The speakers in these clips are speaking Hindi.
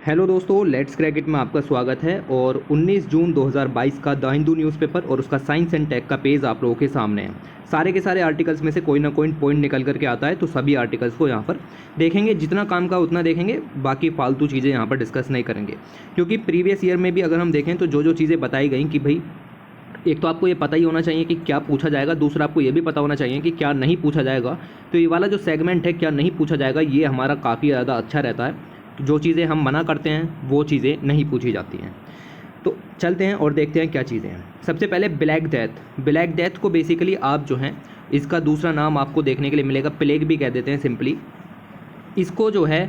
हेलो दोस्तों, लेट्स क्रैक इट में आपका स्वागत है। और 19 जून 2022 का द हिंदू न्यूज़पेपर और उसका साइंस एंड टेक का पेज आप लोगों के सामने है। सारे के सारे आर्टिकल्स में से कोई ना कोई पॉइंट निकल करके आता है, तो सभी आर्टिकल्स को यहाँ पर देखेंगे। जितना काम का उतना देखेंगे, बाकी फालतू चीज़ें यहाँ पर डिस्कस नहीं करेंगे। क्योंकि प्रीवियस ईयर में भी अगर हम देखें तो जो चीज़ें बताई गई कि भाई एक तो आपको ये पता ही होना चाहिए कि क्या पूछा जाएगा, दूसरा आपको ये भी पता होना चाहिए कि क्या नहीं पूछा जाएगा। तो ये वाला जो सेगमेंट है क्या नहीं पूछा जाएगा, ये हमारा काफ़ी ज़्यादा अच्छा रहता है। तो जो चीज़ें हम मना करते हैं वो चीज़ें नहीं पूछी जाती हैं। तो चलते हैं और देखते हैं क्या चीज़ें हैं। सबसे पहले ब्लैक डेथ। ब्लैक डेथ को बेसिकली आप जो हैं, इसका दूसरा नाम आपको देखने के लिए मिलेगा, प्लेग भी कह देते हैं सिंपली। इसको जो है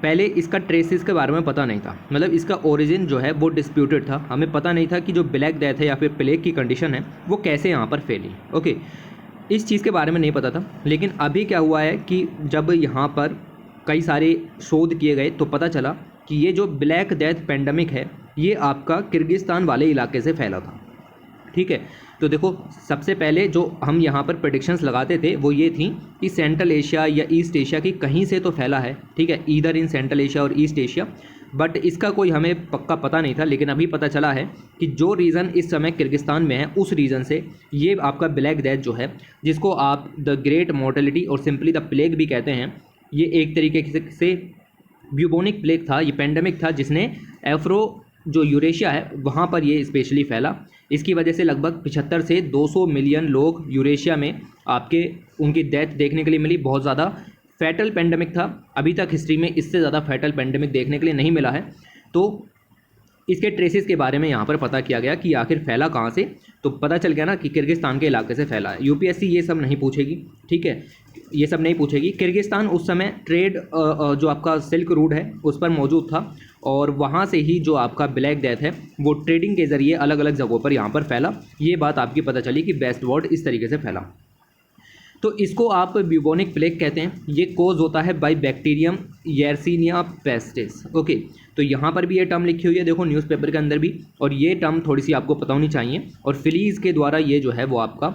पहले इसका ट्रेसिस के बारे में पता नहीं था, मतलब इसका ओरिजिन जो है वो डिस्प्यूटेड था। हमें पता नहीं था कि जो ब्लैक डेथ है या फिर प्लेग की कंडीशन है वो कैसे यहाँ पर फैली। ओके, इस चीज़ के बारे में नहीं पता था। लेकिन अभी क्या हुआ है कि जब यहाँ पर कई सारे शोध किए गए तो पता चला कि ये जो ब्लैक डेथ पेंडेमिक है ये आपका किर्गिस्तान वाले इलाके से फैला था। ठीक है, तो देखो सबसे पहले जो हम यहाँ पर प्रेडिक्शंस लगाते थे वो ये थी कि सेंट्रल एशिया या ईस्ट एशिया की कहीं से तो फैला है। ठीक है, ईदर इन सेंट्रल एशिया और ईस्ट एशिया, बट इसका कोई हमें पक्का पता नहीं था। लेकिन अभी पता चला है कि जो रीज़न इस समय किर्गिस्तान में है उस रीज़न से ये आपका ब्लैक डेथ जो है, जिसको आप द ग्रेट मॉर्टेलिटी और सिंपली द प्लेग भी कहते हैं, ये एक तरीके से ब्यूबोनिक प्लेग था। ये पेंडेमिक था जिसने एफ्रो जो यूरेशिया है वहाँ पर ये स्पेशली फैला। इसकी वजह से लगभग 75 से 200 मिलियन लोग यूरेशिया में आपके उनकी डेथ देखने के लिए मिली। बहुत ज़्यादा फैटल पेंडेमिक था। अभी तक हिस्ट्री में इससे ज़्यादा फैटल पेंडेमिक देखने के लिए नहीं मिला है। तो इसके ट्रेसेस के बारे में यहाँ पर पता किया गया कि आखिर फैला कहाँ से। तो पता चल गया ना कि किर्गिस्तान के इलाके से फैला है। यूपीएससी ये सब नहीं पूछेगी, ठीक है, ये सब नहीं पूछेगी। किर्गिस्तान उस समय ट्रेड जो आपका सिल्क रूट है उस पर मौजूद था और वहाँ से ही जो आपका ब्लैक डेथ है वो ट्रेडिंग के ज़रिए अलग अलग जगहों पर यहाँ पर फैला। ये बात आपकी पता चली कि वेस्टवर्ड इस तरीके से फैला। तो इसको आप ब्यूबोनिक प्लेग कहते हैं। ये कोज होता है by bacterium Yersinia pestis. Okay, तो यहाँ पर भी ये टर्म लिखी हुई है, देखो न्यूज़पेपर के अंदर भी। और ये टर्म थोड़ी सी आपको पता होनी चाहिए। और फिलीज़ के द्वारा ये जो है वो आपका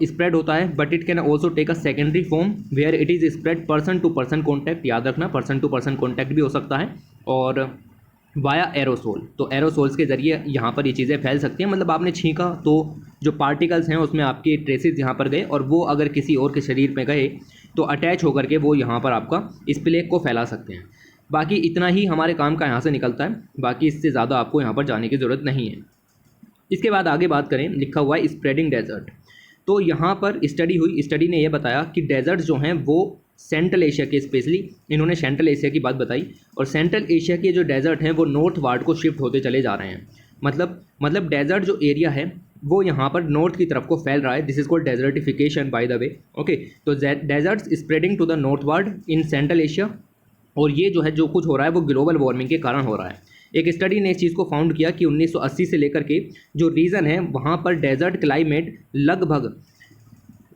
स्प्रेड होता है, but it can also take a secondary form where it is spread person to person contact. याद रखना, पर्सन टू पर्सन कॉन्टैक्ट भी हो सकता है और वाया एरोसोल। तो एरोसोल्स के ज़रिए यहाँ पर ये चीज़ें फैल सकती हैं। मतलब आपने छींका तो जो पार्टिकल्स हैं उसमें आपके ट्रेसेस यहाँ पर गए और वो अगर किसी और के शरीर में गए तो अटैच होकर के वो यहाँ पर आपका इस प्लेग को फैला सकते हैं। बाकी इतना ही हमारे काम का यहाँ से निकलता है, बाकी इससे ज़्यादा आपको यहाँ पर जाने की ज़रूरत नहीं है। इसके बाद आगे बात करें, लिखा हुआ है स्प्रेडिंग डेजर्ट। तो यहाँ पर स्टडी हुई, स्टडी ने यह बताया कि डेजर्ट्स जो हैं वो सेंट्रल एशिया के, स्पेशली इन्होंने सेंट्रल एशिया की बात बताई। और सेंट्रल एशिया के जो डेजर्ट हैं वो नॉर्थ वार्ड को शिफ्ट होते चले जा रहे हैं। मतलब डेजर्ट जो एरिया है वो यहाँ पर नॉर्थ की तरफ को फैल रहा है। This is called desertification by the way. Okay, तो deserts spreading to the northward in central Asia. और ये जो है जो कुछ हो रहा है वो ग्लोबल वार्मिंग के कारण हो रहा है। एक स्टडी ने इस चीज़ को फाउंड किया कि 1980 से लेकर के जो रीज़न है वहाँ पर डेजर्ट क्लाइमेट लगभग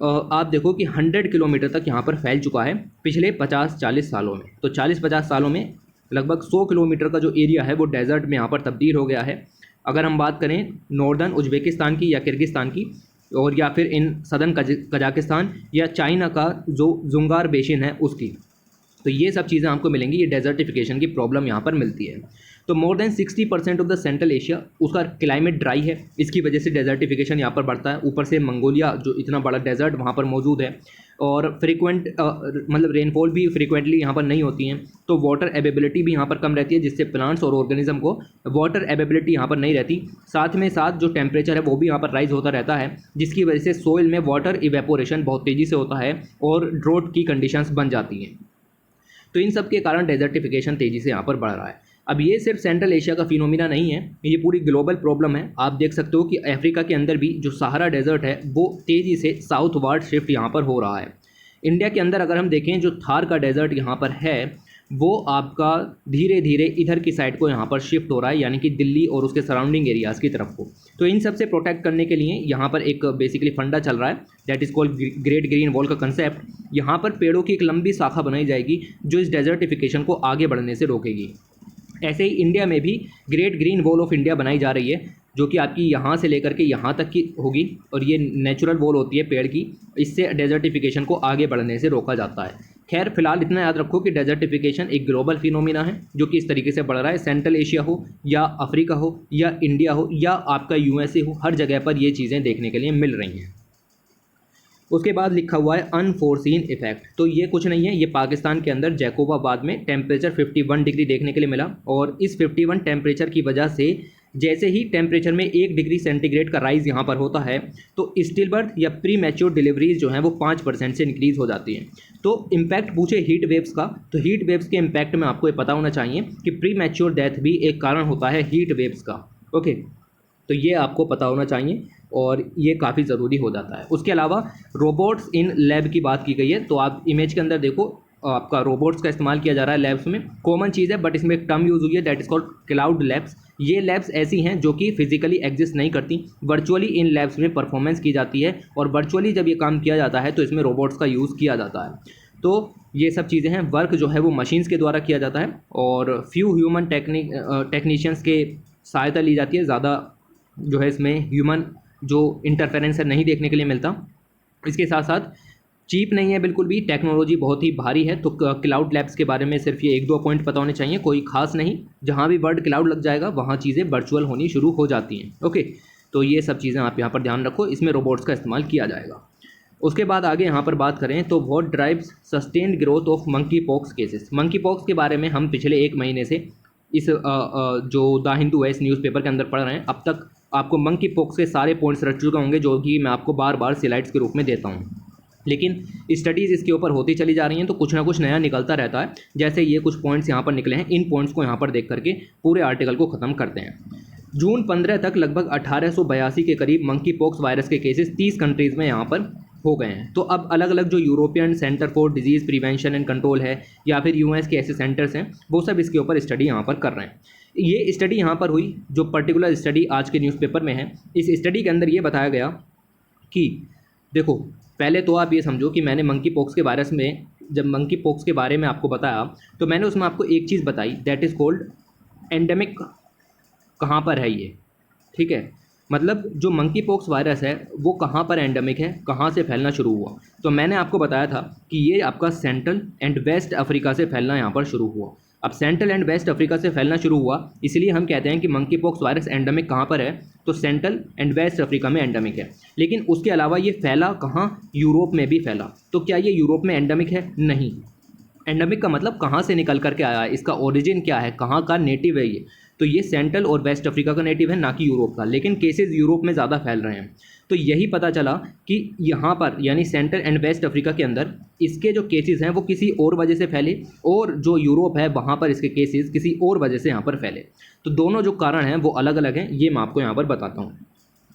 आप देखो कि 100 किलोमीटर तक यहाँ पर फैल चुका है पिछले 50-40 सालों में। तो 40-50 सालों में लगभग 100 किलोमीटर का जो एरिया है वो डेजर्ट में यहाँ पर तब्दील हो गया है। अगर हम बात करें नॉर्दर्न उज्बेकिस्तान की या किर्गिस्तान की, और या फिर इन सदर्न कजाकिस्तान या चाइना का जो जुंगार बेसिन है उसकी, तो ये सब चीज़ें आपको मिलेंगी। ये डेजर्टिफिकेशन की प्रॉब्लम यहाँ पर मिलती है। तो more than 60% of the central Asia उसका क्लाइमेट ड्राई है, इसकी वजह से डेजर्टिफिकेशन यहाँ पर बढ़ता है। ऊपर से मंगोलिया जो इतना बड़ा डेजर्ट वहाँ पर मौजूद है और फ्रीक्वेंट मतलब रेनफॉल भी फ्रीक्वेंटली यहाँ पर नहीं होती हैं। तो वाटर अवेलेबिलिटी भी यहाँ पर कम रहती है, जिससे प्लांट्स और ऑर्गेनिज्म को वाटर अवेलेबिलिटी यहाँ पर नहीं रहती। साथ में साथ जो टेम्परेचर है वो भी यहाँ पर राइज होता रहता है, जिसकी वजह से सोइल में वाटर इवेपोरेशन बहुत तेज़ी से होता है और ड्रोट की कंडीशंस बन जाती हैं। तो इन सब के कारण डेजर्टिफिकेशन तेज़ी से यहाँ पर बढ़ रहा है। अब ये सिर्फ सेंट्रल एशिया का फिनोमिना नहीं है, ये पूरी ग्लोबल प्रॉब्लम है। आप देख सकते हो कि अफ्रीका के अंदर भी जो सहारा डेजर्ट है वो तेज़ी से साउथ वार्ड शिफ्ट यहाँ पर हो रहा है। इंडिया के अंदर अगर हम देखें जो थार का डेजर्ट यहाँ पर है वो आपका धीरे धीरे इधर की साइड को यहाँ पर शिफ्ट हो रहा है, यानी कि दिल्ली और उसके सराउंडिंग एरियाज़ की तरफ को। तो इन सब से प्रोटेक्ट करने के लिए यहाँ पर एक बेसिकली फंडा चल रहा है, that is called great green wall का कंसेप्ट। यहाँ पर पेड़ों की एक लंबी शाखा बनाई जाएगी जो इस डेजर्टिफिकेशन को आगे बढ़ने से रोकेगी। ऐसे ही इंडिया में भी great green wall of India बनाई जा रही है, जो कि आपकी यहाँ से लेकर के यहाँ तक की होगी। और ये नेचुरल वॉल होती है पेड़ की, इससे डेजर्टिफिकेशन को आगे बढ़ने से रोका जाता है। खैर फिलहाल इतना याद रखो कि डेजर्टिफिकेशन एक ग्लोबल फिनोमिना है जो कि इस तरीके से बढ़ रहा है। सेंट्रल एशिया हो या अफ्रीका हो या इंडिया हो या आपका यूएसए हो, हर जगह पर ये चीज़ें देखने के लिए मिल रही हैं। उसके बाद लिखा हुआ है अनफोर्सीन इफेक्ट। तो ये कुछ नहीं है, ये पाकिस्तान के अंदर जैकोबाबाद में टेम्परेचर 51 डिग्री देखने के लिए मिला, और इस 51 टेम्परेचर की वजह से जैसे ही टेम्परेचर में 1 डिग्री सेंटीग्रेड का राइज यहाँ पर होता है तो स्टिल बर्थ या प्री मैच्योर डिलीवरीज जो हैं वो 5% से इंक्रीज हो जाती हैं। तो इम्पैक्ट पूछे हीट वेव्स का, तो हीट वेव्स के इम्पैक्ट में आपको ये पता होना चाहिए कि प्री मैच्योर डेथ भी एक कारण होता है हीट वेव्स का। ओके, तो ये आपको पता होना चाहिए और ये काफ़ी ज़रूरी हो जाता है। उसके अलावा रोबोट्स इन लैब की बात की गई है, तो आप इमेज के अंदर देखो आपका रोबोट्स का इस्तेमाल किया जा रहा है लैब्स में। कॉमन चीज़ है बट इसमें एक टर्म यूज़ हुई है that is called cloud labs. ये लैब्स ऐसी हैं जो कि फिजिकली एग्जिस्ट नहीं करती, वर्चुअली इन लैब्स में परफॉर्मेंस की जाती है, और वर्चुअली जब ये काम किया जाता है तो इसमें रोबोट्स का यूज़ किया जाता है। तो ये सब चीज़ें हैं। वर्क जो है वो मशीन्स के द्वारा किया जाता है और फ्यू ह्यूमन टेक्नीशियंस के सहायता ली जाती है। ज़्यादा जो है इसमें ह्यूमन जो इंटरफेरेंस है नहीं देखने के लिए मिलता। इसके साथ साथ चीप नहीं है बिल्कुल भी, टेक्नोलॉजी बहुत ही भारी है। तो क्लाउड लैब्स के बारे में सिर्फ ये 1-2 पॉइंट पता होने चाहिए, कोई खास नहीं। जहाँ भी वर्ड क्लाउड लग जाएगा वहाँ चीज़ें वर्चुअल होनी शुरू हो जाती हैं। ओके, तो ये सब चीज़ें आप यहाँ पर ध्यान रखो, इसमें रोबोट्स का इस्तेमाल किया जाएगा। उसके बाद आगे यहाँ पर बात करें तो what drives sustained growth of monkey pox cases. Monkey pox के बारे में हम पिछले 1 महीने से इस जो द हिंदू है इस न्यूज़पेपर के अंदर पढ़ रहे हैं। अब तक आपको मंकी पॉक्स के सारे पॉइंट्स रख चुके होंगे जो कि मैं आपको बार बार स्लाइड्स के रूप में देता हूँ, लेकिन स्टडीज़ इसके ऊपर होती चली जा रही हैं तो कुछ ना कुछ नया निकलता रहता है। जैसे ये कुछ पॉइंट्स यहाँ पर निकले हैं, इन पॉइंट्स को यहाँ पर देख करके पूरे आर्टिकल को ख़त्म करते हैं। जून 15 तक लगभग 1882 के करीब मंकी पॉक्स वायरस के केसेस 30 कंट्रीज़ में यहाँ पर हो गए हैं। तो अब अलग अलग जो European centre for disease prevention and control है या फिर यूएस के ऐसे सेंटर्स हैं वो सब इसके ऊपर स्टडी यहाँ पर कर रहे हैं। ये स्टडी यहाँ पर हुई, जो पर्टिकुलर स्टडी आज के न्यूज़पेपर में है, इस स्टडी के अंदर ये बताया गया कि देखो पहले तो आप ये समझो कि मैंने मंकी पॉक्स के वायरस में जब मंकी पॉक्स के बारे में आपको बताया तो मैंने उसमें आपको एक चीज़ बताई दैट इज़ कॉल्ड एंडेमिक। कहाँ पर है ये, ठीक है, मतलब जो मंकी पॉक्स वायरस है वो कहाँ पर एंडेमिक है, कहाँ से फैलना शुरू हुआ। तो मैंने आपको बताया था कि ये आपका सेंट्रल एंड वेस्ट अफ्रीका से फैलना यहाँ पर शुरू हुआ। अब सेंट्रल एंड वेस्ट अफ्रीका से फैलना शुरू हुआ इसलिए हम कहते हैं कि मंकी पॉक्स वायरस एंडेमिक कहाँ पर है, तो सेंट्रल एंड वेस्ट अफ्रीका में एंडेमिक है। लेकिन उसके अलावा ये फैला कहाँ, यूरोप में भी फैला। तो क्या ये यूरोप में एंडेमिक है? नहीं। एंडेमिक का मतलब कहाँ से निकल करके आया है, इसका ओरिजिन क्या है, कहाँ का नेटिव है ये, तो ये सेंट्रल और वेस्ट अफ्रीका का नेटिव है, ना कि यूरोप का। लेकिन केसेस यूरोप में ज़्यादा फैल रहे हैं। तो यही पता चला कि यहाँ पर यानी सेंट्रल एंड वेस्ट अफ्रीका के अंदर इसके जो केसेस हैं वो किसी और वजह से फैले, और जो यूरोप है वहाँ पर इसके केसेस किसी और वजह से यहाँ पर फैले। तो दोनों जो कारण हैं वो अलग अलग हैं, ये मैं आपको यहाँ पर बताता हूँ।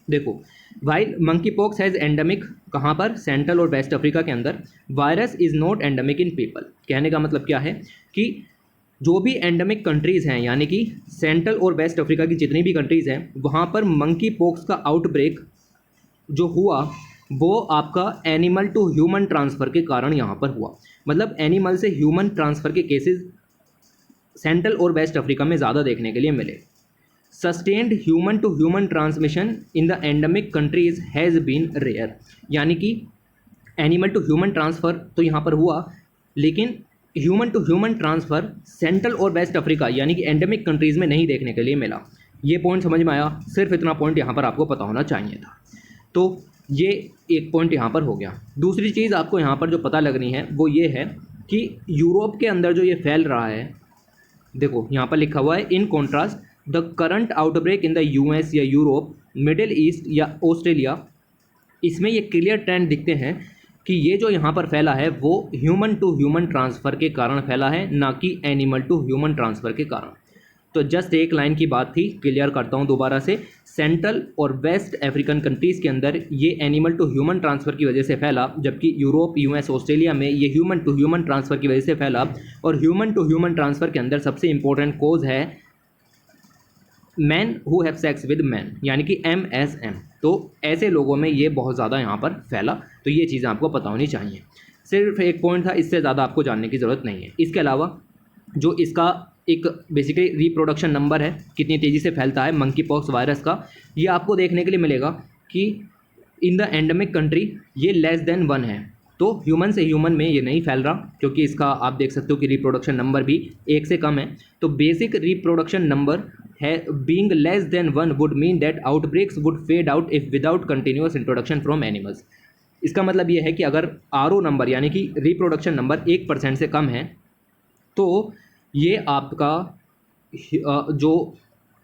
देखो, while monkey pox has endemic कहाँ पर, सेंट्रल और वेस्ट अफ्रीका के अंदर, virus is not endemic in people. कहने का मतलब क्या है कि जो भी एंडेमिक कंट्रीज़ हैं यानी कि सेंट्रल और वेस्ट अफ्रीका की जितनी भी कंट्रीज़ हैं वहाँ पर मंकी पॉक्स का आउटब्रेक जो हुआ वो आपका एनिमल टू ह्यूमन ट्रांसफ़र के कारण यहाँ पर हुआ। मतलब एनिमल से ह्यूमन ट्रांसफ़र के केसेस सेंट्रल और वेस्ट अफ्रीका में ज़्यादा देखने के लिए मिले। Sustained human to human transmission in the endemic countries has been rare. यानी कि एनिमल टू ह्यूमन ट्रांसफ़र तो यहाँ पर हुआ, लेकिन human to human transfer central और वेस्ट अफ्रीका यानी कि एंडेमिक कंट्रीज़ में नहीं देखने के लिए मिला। ये पॉइंट समझ में आया? सिर्फ इतना पॉइंट यहाँ पर आपको पता होना चाहिए था। तो ये एक पॉइंट यहाँ पर हो गया। दूसरी चीज़ आपको यहाँ पर जो पता लगनी है वो ये है कि यूरोप के अंदर जो ये फैल रहा है, देखो यहाँ पर लिखा हुआ है in contrast the current outbreak in the US या यूरोप, मिडिल ईस्ट या ऑस्ट्रेलिया, इसमें ये क्लियर ट्रेंड दिखते हैं कि ये जो यहाँ पर फैला है वो ह्यूमन टू ह्यूमन ट्रांसफ़र के कारण फैला है, ना कि एनिमल टू ह्यूमन ट्रांसफ़र के कारण। तो जस्ट एक लाइन की बात थी, क्लियर करता हूँ दोबारा से। सेंट्रल और वेस्ट अफ्रीकन कंट्रीज़ के अंदर ये एनिमल टू ह्यूमन ट्रांसफ़र की वजह से फैला, जबकि यूरोप, यूएस, ऑस्ट्रेलिया में ये ह्यूमन टू ह्यूमन ट्रांसफ़र की वजह से फैला। और ह्यूमन टू ह्यूमन ट्रांसफ़र के अंदर सबसे इंपॉर्टेंट कोज है man who have sex with man, यानी कि MSM। तो ऐसे लोगों में ये बहुत ज़्यादा यहाँ पर फैला। तो ये चीज़ें आपको पता होनी चाहिए। सिर्फ एक पॉइंट था, इससे ज़्यादा आपको जानने की ज़रूरत नहीं है। इसके अलावा जो इसका एक बेसिकली रिप्रोडक्शन नंबर है, कितनी तेज़ी से फैलता है मंकी पॉक्स वायरस का, ये आपको देखने के लिए मिलेगा कि इन द एंडेमिक कंट्री ये लेस देन 1 है। तो ह्यूमन से ह्यूमन में ये नहीं फैल रहा, क्योंकि इसका आप देख सकते हो कि रिप्रोडक्शन नंबर भी 1 से कम है। तो बेसिक रिप्रोडक्शन नंबर है being less than 1 would mean that outbreaks would fade out if without continuous introduction from animals. इसका मतलब ये है कि अगर आरओ नंबर यानी कि रिप्रोडक्शन नंबर 1% से कम है तो ये आपका जो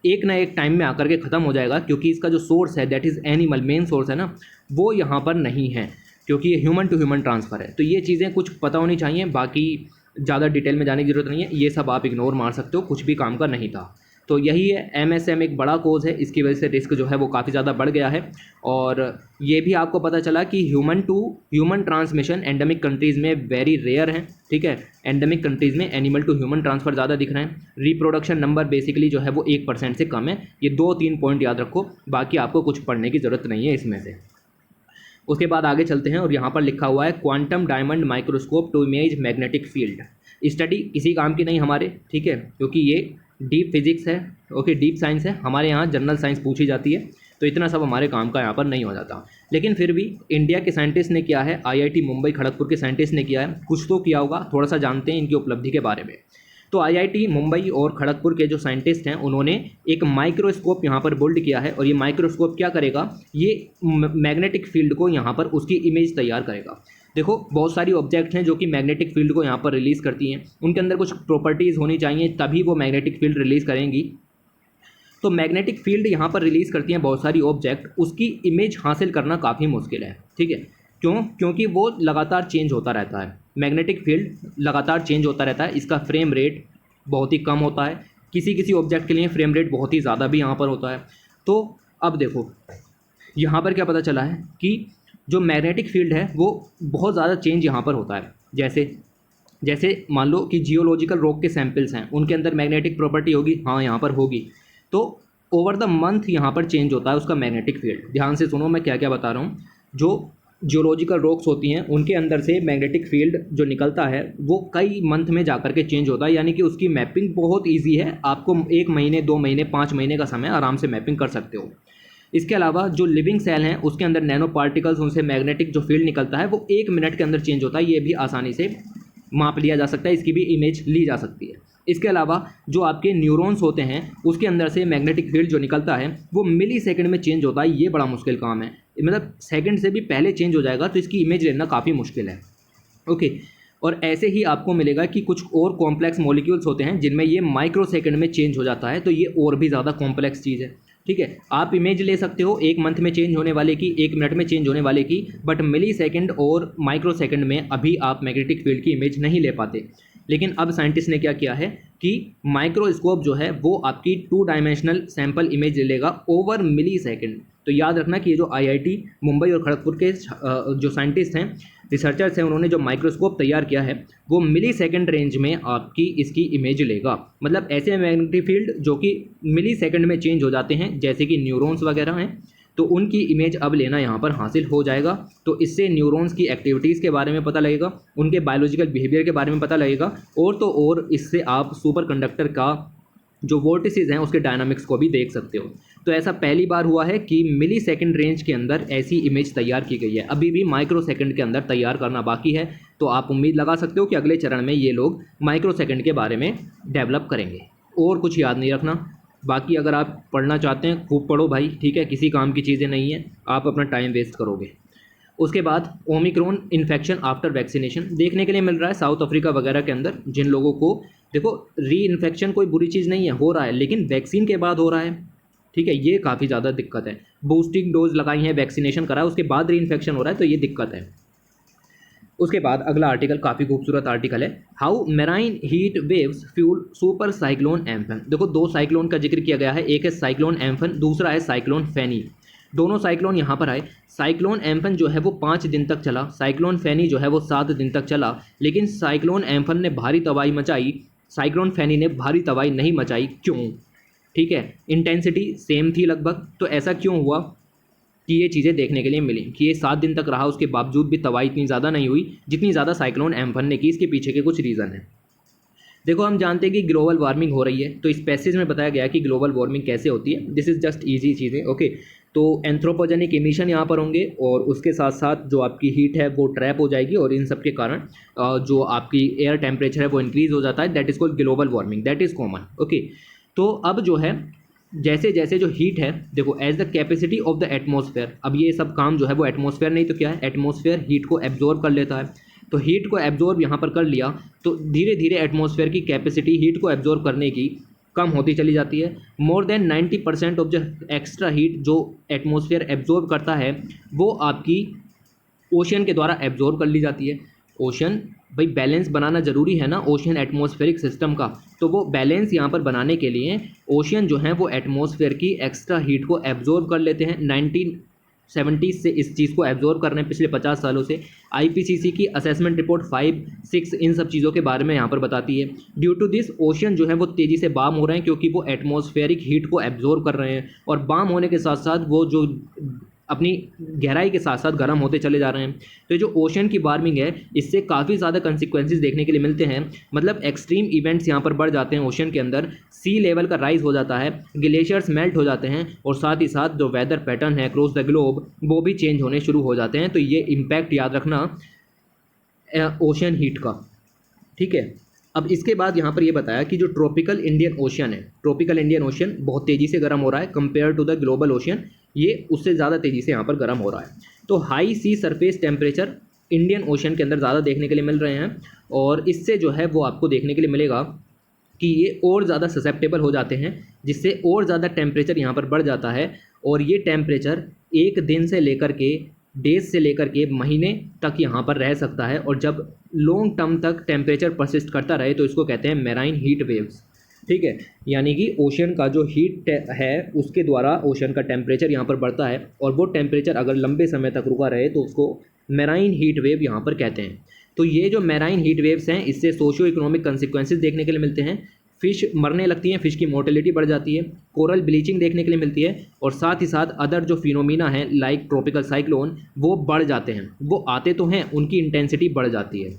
एक ना एक टाइम में आकर के ख़त्म हो जाएगा, क्योंकि इसका जो सोर्स है that is animal, main source है ना, वो यहाँ पर नहीं है, क्योंकि ये ह्यूमन टू ह्यूमन ट्रांसफ़र है। तो ये चीज़ें कुछ पता होनी चाहिए, बाकी ज़्यादा डिटेल में जाने की ज़रूरत नहीं है, ये सब आप इग्नोर मार सकते हो, कुछ भी काम का नहीं था। तो यही है, MSM एक बड़ा कोज है, इसकी वजह से रिस्क जो है वो काफ़ी ज़्यादा बढ़ गया है। और ये भी आपको पता चला कि human to human transmission endemic countries में वेरी रेयर है, ठीक है। एंडेमिक कंट्रीज़ में एनिमल टू ह्यूमन ट्रांसफ़र ज़्यादा दिख रहे हैं। रिप्रोडक्शन नंबर बेसिकली जो है वो 1% से कम है। ये 2-3 पॉइंट याद रखो, बाकी आपको कुछ पढ़ने की ज़रूरत नहीं है इसमें से। उसके बाद आगे चलते हैं और यहाँ पर लिखा हुआ है quantum diamond microscope to image magnetic field. Study किसी काम की नहीं हमारे, ठीक है, क्योंकि ये डीप फिजिक्स है, ओके, डीप साइंस है। हमारे यहाँ जनरल साइंस पूछी जाती है, तो इतना सब हमारे काम का यहाँ पर नहीं हो जाता। लेकिन फिर भी इंडिया के साइंटिस्ट ने किया है, IIT मुंबई खड़गपुर के साइंटिस्ट ने किया है, कुछ तो किया होगा, थोड़ा सा जानते हैं इनकी उपलब्धि के बारे में। तो IIT मुंबई और खड़गपुर के जो साइंटिस्ट हैं उन्होंने एक माइक्रोस्कोप यहाँ पर बिल्ड किया है, और ये माइक्रोस्कोप क्या करेगा, ये मैग्नेटिक फील्ड को यहाँ पर उसकी इमेज तैयार करेगा। देखो बहुत सारी ऑब्जेक्ट हैं जो कि मैग्नेटिक फील्ड को यहाँ पर रिलीज़ करती हैं, उनके अंदर कुछ प्रॉपर्टीज़ होनी चाहिए तभी वो मैग्नेटिक फील्ड रिलीज़ करेंगी। तो मैग्नेटिक फील्ड यहाँ पर रिलीज़ करती हैं बहुत सारी ऑब्जेक्ट, उसकी इमेज हासिल करना काफ़ी मुश्किल है, ठीक है। क्यों? क्योंकि वो लगातार चेंज होता रहता है, मैग्नेटिक फील्ड लगातार चेंज होता रहता है, इसका फ्रेम रेट बहुत ही कम होता है, किसी किसी ऑब्जेक्ट के लिए फ्रेम रेट बहुत ही ज़्यादा भी यहाँ पर होता है। तो अब देखो यहाँ पर क्या पता चला है कि जो मैग्नेटिक फील्ड है वो बहुत ज़्यादा चेंज यहाँ पर होता है। जैसे मान लो कि जियोलॉजिकल रॉक के सैंपल्स हैं, उनके अंदर मैग्नेटिक प्रॉपर्टी होगी, हाँ यहाँ पर होगी। तो ओवर द मंथ यहाँ पर चेंज होता है उसका मैग्नेटिक फील्ड। ध्यान से सुनो मैं क्या क्या बता रहा हूँ। जो जियोलॉजिकल रॉक्स होती हैं उनके अंदर से मैग्नेटिक फील्ड जो निकलता है वो कई मंथ में जाकर के चेंज होता है, यानी कि उसकी मैपिंग बहुत ईजी है। आपको 1 महीने 2 महीने 5 महीने का समय आराम से मैपिंग कर सकते हो। इसके अलावा जो लिविंग सेल हैं उसके अंदर नैनो पार्टिकल्स, उनसे मैग्नेटिक जो फील्ड निकलता है वो 1 मिनट के अंदर चेंज होता है। ये भी आसानी से माप लिया जा सकता है, इसकी भी इमेज ली जा सकती है। इसके अलावा जो आपके न्यूरॉन्स होते हैं उसके अंदर से मैग्नेटिक फील्ड जो निकलता है वो मिली सेकेंड में चेंज होता है। ये बड़ा मुश्किल काम है, मतलब सेकंड से भी पहले चेंज हो जाएगा, तो इसकी इमेज लेना काफ़ी मुश्किल है, ओके। और ऐसे ही आपको मिलेगा कि कुछ और कॉम्प्लेक्स मॉलिक्यूल्स होते हैं जिनमें ये माइक्रो सेकंड में चेंज हो जाता है, तो ये और भी ज़्यादा कॉम्प्लेक्स चीज़ है, ठीक है। आप इमेज ले सकते हो 1 मंथ में चेंज होने वाले की, 1 मिनट में चेंज होने वाले की, बट मिली सेकेंड और माइक्रो सेकेंड में अभी आप मैग्नेटिक फील्ड की इमेज नहीं ले पाते। लेकिन अब साइंटिस्ट ने क्या किया है कि माइक्रोस्कोप जो है वो आपकी 2 डायमेंशनल सैंपल इमेज ले लेगा ओवर मिली सेकेंड। तो याद रखना कि ये जो IIT मुंबई और खड़गपुर के जो साइंटिस्ट हैं, रिसर्चर्स हैं, उन्होंने जो माइक्रोस्कोप तैयार किया है वो मिली सेकेंड रेंज में आपकी इसकी इमेज लेगा। मतलब ऐसे मैग्नेटिक फील्ड जो कि मिली सेकेंड में चेंज हो जाते हैं, जैसे कि न्यूरॉन्स वगैरह हैं, तो उनकी इमेज अब लेना यहाँ पर हासिल हो जाएगा। तो इससे न्यूरॉन्स की एक्टिविटीज़ के बारे में पता लगेगा, उनके बायोलॉजिकल बिहेवियर के बारे में पता लगेगा, और तो और इससे आप सुपर कंडक्टर का जो वोर्टिसेस हैं उसके डायनामिक्स को भी देख सकते हो। तो ऐसा पहली बार हुआ है कि मिली सेकेंड रेंज के अंदर ऐसी इमेज तैयार की गई है। अभी भी माइक्रो सेकेंड के अंदर तैयार करना बाकी है, तो आप उम्मीद लगा सकते हो कि अगले चरण में ये लोग माइक्रो सेकेंड के बारे में डेवलप करेंगे। और कुछ याद नहीं रखना, बाकी अगर आप पढ़ना चाहते हैं खूब पढ़ो भाई, ठीक है, किसी काम की चीज़ें नहीं है, आप अपना टाइम वेस्ट करोगे। उसके बाद ओमिक्रॉन इन्फेक्शन आफ्टर वैक्सीनेशन देखने के लिए मिल रहा है साउथ अफ्रीका वगैरह के अंदर, जिन लोगों को, देखो री इन्फेक्शन कोई बुरी चीज़ नहीं है, हो रहा है, लेकिन वैक्सीन के बाद हो रहा है, ठीक है, ये काफ़ी ज़्यादा दिक्कत है। बूस्टिंग डोज लगाई है, वैक्सीनेशन करा है, उसके बाद री इन्फेक्शन हो रहा है, तो ये दिक्कत है। उसके बाद अगला आर्टिकल काफ़ी खूबसूरत आर्टिकल है, how marine heat waves fuel super cyclone Amphan. देखो 2 साइक्लोन का जिक्र किया गया है, एक है साइक्लोन एम्फन, दूसरा है साइक्लोन फैनी। दोनों साइक्लोन यहाँ पर आए। साइक्लोन एम्फन जो है वो 5 दिन तक चला, साइक्लोन फैनी जो है वो 7 दिन तक चला, लेकिन साइक्लोन एम्फन ने भारी तबाही मचाई, साइक्लोन फैनी ने भारी तबाही नहीं मचाई। क्यों? ठीक है, इंटेंसिटी सेम थी लगभग, तो ऐसा क्यों हुआ कि ये चीज़ें देखने के लिए मिली कि ये 7 दिन तक रहा, उसके बावजूद भी तबाही इतनी ज़्यादा नहीं हुई जितनी ज़्यादा साइक्लोन एम्फन ने की। इसके पीछे के कुछ रीज़न है। देखो हम जानते हैं कि ग्लोबल वार्मिंग हो रही है, तो इस पैसेज में बताया गया है कि ग्लोबल वार्मिंग कैसे होती है। दिस इज़ जस्ट ईजी चीज़ें, ओके। तो एंथ्रोपोजेनिक इमिशन यहाँ पर होंगे और उसके साथ साथ जो आपकी हीट है वो ट्रैप हो जाएगी और इन सब के कारण जो आपकी एयर टेम्परेचर है वो इंक्रीज हो जाता है, that is called global warming, that is common. Okay, तो अब जो है जैसे जैसे जो हीट है, देखो as the capacity of the atmosphere, अब ये सब काम जो है वो एटमॉस्फेयर नहीं तो क्या है, एटमॉस्फेयर हीट को एब्जॉर्ब कर लेता है। तो हीट को एब्जॉर्ब यहाँ पर कर लिया तो धीरे धीरे एटमॉस्फेयर की कैपेसिटी हीट को एब्जॉर्ब करने की कम होती चली जाती है। More than 90% of the extra heat जो एटमॉस्फेयर एब्जॉर्ब करता है वो आपकी ओशन के द्वारा एब्जॉर्ब कर ली जाती है। ओशन, भाई बैलेंस बनाना ज़रूरी है ना ओशन एटमॉस्फेरिक सिस्टम का, तो वो बैलेंस यहाँ पर बनाने के लिए ओशन जो है वो एटमॉस्फेयर की एक्स्ट्रा हीट को एब्जॉर्ब कर लेते हैं। 1970 से इस चीज़ को एब्जॉर्ब कर रहे हैं, पिछले 50 सालों से। आईपीसीसी की असेसमेंट रिपोर्ट 5, 6 इन सब चीज़ों के बारे में यहाँ पर बताती है। ड्यू टू दिस ओशन जो है वो तेज़ी से बार्म हो रहे हैं क्योंकि वो एटमॉस्फेरिक हीट को एब्जॉर्ब कर रहे हैं और बार्म होने के साथ साथ वो जो अपनी गहराई के साथ साथ गर्म होते चले जा रहे हैं। तो जो ओशन की वार्मिंग है इससे काफ़ी ज़्यादा कंसिक्वेंसेस देखने के लिए मिलते हैं, मतलब एक्सट्रीम इवेंट्स यहाँ पर बढ़ जाते हैं ओशन के अंदर। सी लेवल का राइज हो जाता है, ग्लेशियर्स मेल्ट हो जाते हैं और साथ ही साथ जो वेदर पैटर्न है अक्रॉस द ग्लोब वो भी चेंज होने शुरू हो जाते हैं। तो ये इम्पैक्ट याद रखना ओशन हीट का, ठीक है। अब इसके बाद यहाँ पर ये बताया कि जो ट्रॉपिकल इंडियन ओशन है, ट्रॉपिकल इंडियन ओशन बहुत तेज़ी से गर्म हो रहा है compare to the global ocean, ये उससे ज़्यादा तेज़ी से यहाँ पर गर्म हो रहा है। तो हाई सी सरफेस टेम्परेचर इंडियन ओशन के अंदर ज़्यादा देखने के लिए मिल रहे हैं और इससे जो है वो आपको देखने के लिए मिलेगा कि ये और ज़्यादा ससेप्टेबल हो जाते हैं, जिससे और ज़्यादा टेम्परेचर यहाँ पर बढ़ जाता है और ये टेम्परेचर एक दिन से लेकर के डेज से लेकर के महीने तक यहाँ पर रह सकता है। और जब लॉन्ग टर्म तक टेम्परेचर परसिस्ट करता रहे तो इसको कहते हैं मैराइन हीट वेव्स, ठीक है। यानी कि ओशन का जो हीट है उसके द्वारा ओशन का टेम्परेचर यहाँ पर बढ़ता है और वो टेम्परेचर अगर लंबे समय तक रुका रहे तो उसको मैराइन हीट वेव यहाँ पर कहते हैं। तो ये जो मैराइन हीट वेव्स हैं इससे सोशियो इकोनॉमिक कंसिक्वेंसेस देखने के लिए मिलते हैं। फिश मरने लगती हैं, फिश की मोर्टेलिटी बढ़ जाती है, कोरल ब्लीचिंग देखने के लिए मिलती है और साथ ही साथ अदर जो फिनोमिना हैं लाइक ट्रॉपिकल साइक्लोन वो बढ़ जाते हैं। वो आते तो हैं, उनकी इंटेंसिटी बढ़ जाती है।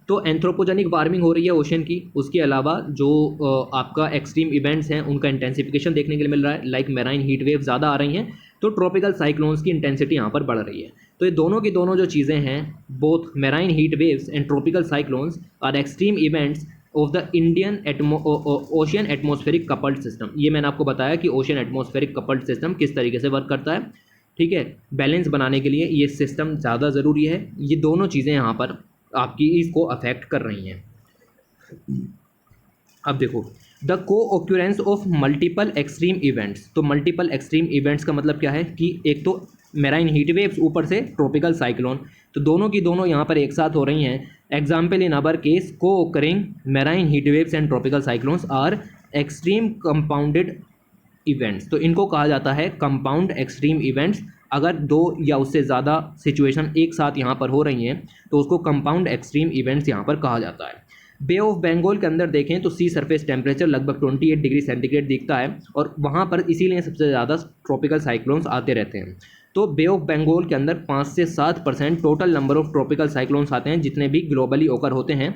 तो एंथ्रोपोजेनिक वार्मिंग हो रही है ओशन की, उसके अलावा जो आपका एक्सट्रीम इवेंट्स हैं उनका इंटेंसिफिकेशन देखने के लिए मिल रहा है, लाइक मैराइन हीट वेव ज़्यादा आ रही हैं, तो ट्रॉपिकल साइक्लोन्स की इंटेंसिटी यहाँ पर बढ़ रही है। तो ये दोनों की दोनों जो चीज़ें हैं, both marine heat waves and tropical cyclones are extreme events of the Indian ocean atmospheric coupled system. ये मैंने आपको बताया कि ओशन एटमॉस्फेरिक कपल्ड सिस्टम किस तरीके से वर्क करता है, ठीक है। बैलेंस बनाने के लिए ये सिस्टम ज़्यादा ज़रूरी है। ये दोनों चीज़ें यहाँ पर आपकी इसको अफेक्ट कर रही हैं। अब देखो द को occurrence of multiple extreme events. तो मल्टीपल एक्सट्रीम इवेंट्स का मतलब क्या है कि एक तो मैराइन हीट वेव्स, ऊपर से ट्रॉपिकल साइक्लोन, तो दोनों की दोनों यहाँ पर एक साथ हो रही हैं। Example in our case co occurring marine heat waves and tropical cyclones are extreme compounded events. तो इनको कहा जाता है कंपाउंड एक्सट्रीम इवेंट्स। अगर दो या उससे ज़्यादा सिचुएशन एक साथ यहाँ पर हो रही हैं तो उसको कंपाउंड एक्सट्रीम इवेंट्स यहाँ पर कहा जाता है। बे ऑफ बंगाल के अंदर देखें तो सी सरफेस टेम्परेचर लगभग 28 डिग्री सेंटीग्रेड दिखता है और वहाँ पर इसीलिए सबसे ज़्यादा ट्रॉपिकल साइक्लोन्स आते रहते हैं। तो बे ऑफ बंगाल के अंदर 5 से 7% total number of tropical cyclones आते हैं जितने भी ग्लोबली ओकर होते हैं।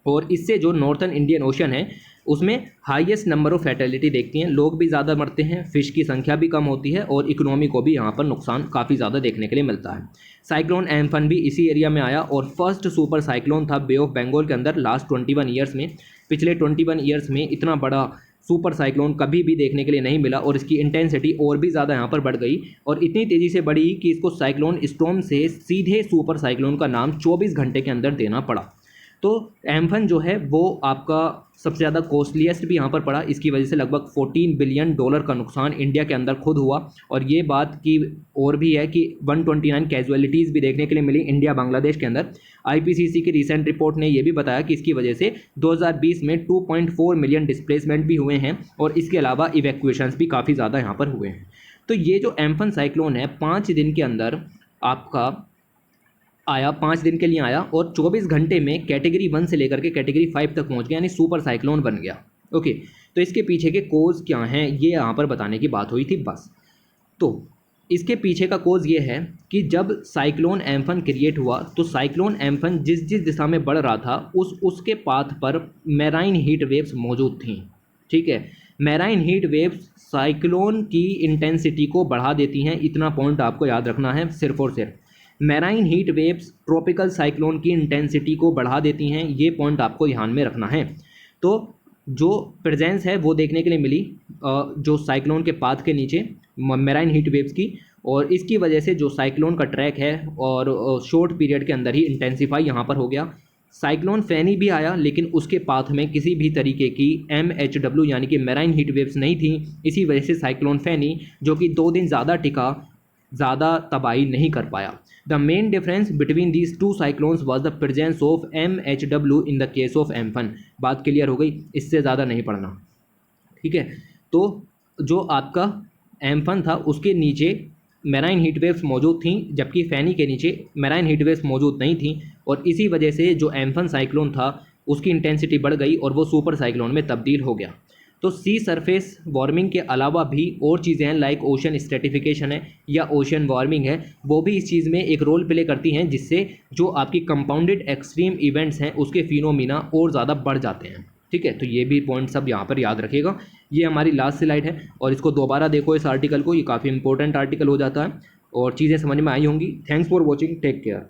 और इससे जो नॉर्थन इंडियन ओशन है उसमें हाईएस्ट नंबर ऑफ फैटेलिटी देखती हैं, लोग भी ज़्यादा मरते हैं, फिश की संख्या भी कम होती है और इकोनॉमी को भी यहाँ पर नुकसान काफ़ी ज़्यादा देखने के लिए मिलता है। साइक्लोन एम्फन भी इसी एरिया में आया और फर्स्ट सुपर साइक्लोन था बे ऑफ बंगाल के अंदर लास्ट 21 ईयर्स में। पिछले 21 ईयर्स में इतना बड़ा सुपर साइक्लोन कभी भी देखने के लिए नहीं मिला और इसकी इंटेंसिटी और भी ज़्यादा यहाँ पर बढ़ गई और इतनी तेज़ी से बढ़ी कि इसको साइक्लोन स्टॉर्म से सीधे सुपर साइक्लोन का नाम 24 घंटे के अंदर देना पड़ा। तो एम्फन जो है वो आपका सबसे ज़्यादा कॉस्टलीस्ट भी यहाँ पर पड़ा। इसकी वजह से लगभग $14 बिलियन का नुकसान इंडिया के अंदर खुद हुआ। और ये बात की और भी है कि 129 कैजुअलिटीज़ भी देखने के लिए मिली इंडिया बांग्लादेश के अंदर। आईपीसीसी की रिसेंट रिपोर्ट ने ये भी बताया कि इसकी वजह से 2020 में 2.4 मिलियन डिस्प्लेसमेंट भी हुए हैं और इसके अलावा इवैक्यूएशंस भी काफ़ी ज़्यादा यहाँ पर हुए हैं। तो ये जो एम्फन साइक्लोन है 5 दिन के अंदर आपका आया, 5 दिन के लिए आया और 24 घंटे में कैटेगरी 1 से लेकर के कैटेगरी 5 तक पहुंच गया, यानी सुपर साइक्लोन बन गया। ओके, तो इसके पीछे के कोज क्या हैं ये यहाँ पर बताने की बात हुई थी बस। तो इसके पीछे का कोज ये है कि जब साइक्लोन एम्फन क्रिएट हुआ तो साइक्लोन एम्फन जिस जिस दिशा में बढ़ रहा था उसके पाथ पर मैराइन हीट वेव्स मौजूद थी, ठीक है। मैराइन हीट वेव्स साइक्लोन की इंटेंसिटी को बढ़ा देती हैं, इतना पॉइंट आपको याद रखना है सिर्फ और सिर्फ। Marine heat waves tropical cyclone की इंटेंसिटी को बढ़ा देती हैं, ये पॉइंट आपको ध्यान में रखना है। तो जो प्रेजेंस है वो देखने के लिए मिली जो साइक्लोन के पाथ के नीचे मैराइन हीट वेव्स की, और इसकी वजह से जो साइक्लोन का ट्रैक है और शॉर्ट पीरियड के अंदर ही इंटेंसिफाई यहाँ पर हो गया। साइक्लोन फैनी भी आया, लेकिन उसके पाथ में किसी भी तरीके की MHW यानी कि मैराइन हीट वेव्स नहीं थी। इसी वजह से साइक्लोन फैनी, जो कि 2 दिन ज़्यादा टिका, ज़्यादा तबाही नहीं कर पाया। The main difference between these two cyclones was the presence of MHW in the case of Amphan. बात क्लियर हो गई, इससे ज़्यादा नहीं पढ़ना, ठीक है। तो जो आपका एम्फन था उसके नीचे मैराइन हीट वेव्स मौजूद थी, जबकि फैनी के नीचे मैराइन हीट वेव्स मौजूद नहीं थी, और इसी वजह से जो एम्फन साइक्लोन था उसकी इंटेंसिटी बढ़ गई और वो सुपर साइक्लोन में तब्दील हो गया। तो सी सरफेस वार्मिंग के अलावा भी और चीज़ें हैं, लाइक ओशन स्ट्रेटिफिकेशन है या ओशन वार्मिंग है, वो भी इस चीज़ में एक रोल प्ले करती हैं, जिससे जो आपकी कंपाउंडेड एक्सट्रीम इवेंट्स हैं उसके फिनोमिना और ज़्यादा बढ़ जाते हैं, ठीक है। तो ये भी पॉइंट सब यहाँ पर याद रखिएगा। ये हमारी लास्ट स्लाइड है और इसको दोबारा देखो इस आर्टिकल को, ये काफ़ी इंपॉर्टेंट आर्टिकल हो जाता है और चीज़ें समझ में आई होंगी। Thanks for watching, take care.